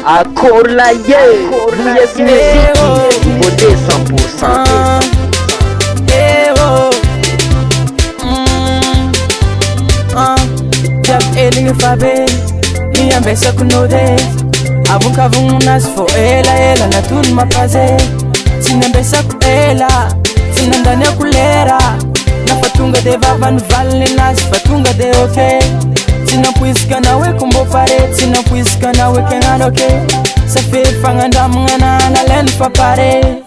Accord la yes musique, beauté 100%. Jab elinge fabe, niambesa kunode. Avunkavungas fo ela na tun mapaze. Sinambesa ku ela, sinandania kulera. Na fatunga de vavan valne nas fatunga de okay. Sinapuiska nawe kumbo pare, sinapuiska nawe kenganoke. Safe fanganda mngana na len fa pare.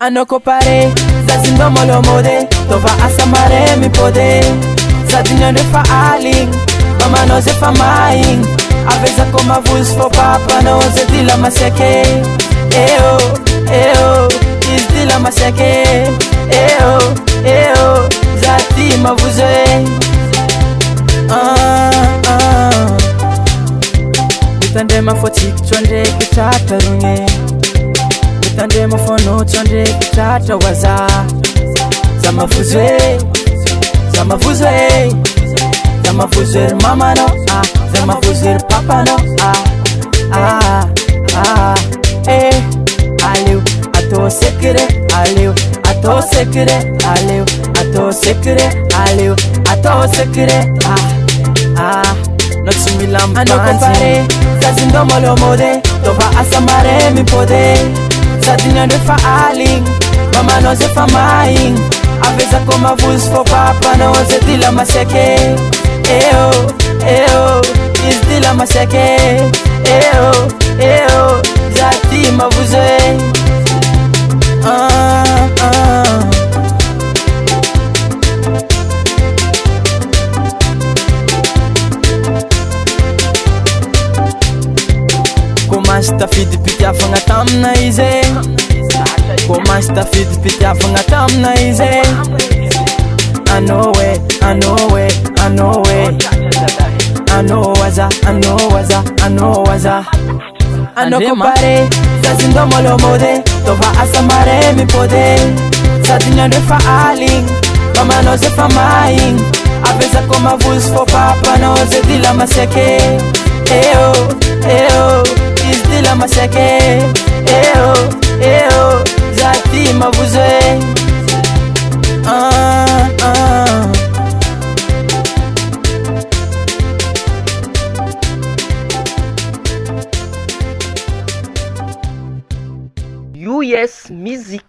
Anoko pare, zazindo molo mode. Tova asamare mi pode. Zadinyo de fa aling, mama no ze fa maing. Aveza koma vus fo papa no ze dila maseke. Eo, is dila maseke. Eo, zati mavuze. Bitandema fo tik chonde kitata runge. Bitandema fo no chonde kitata waza. Zamavuzwe mama no zamavuzwe papa no aliu ato sekere aliu ato sekere aliu ato sekere aliu ato sekere no similam anoko pare zazindo molo mode tova asamare mi pode zadinyo de fa aling mama no ze fa maing aveza koma vus fo papa no ze dila maseke. Eo, is dila maseke. Eo, zati mavuze. Komasta fidi pitya fanga tamna ize. Komasta fidi pitya fanga tamna ize. I know it. I know waza. Anoko pare, zazindo molo mode. Tova asamare mi pode. Zadinyo de fa aling, mama no ze fa maing. Aveza koma vus fo papa no ze dila maseke. Eo, is dila maseke. Eo, zati mavuze. US musique.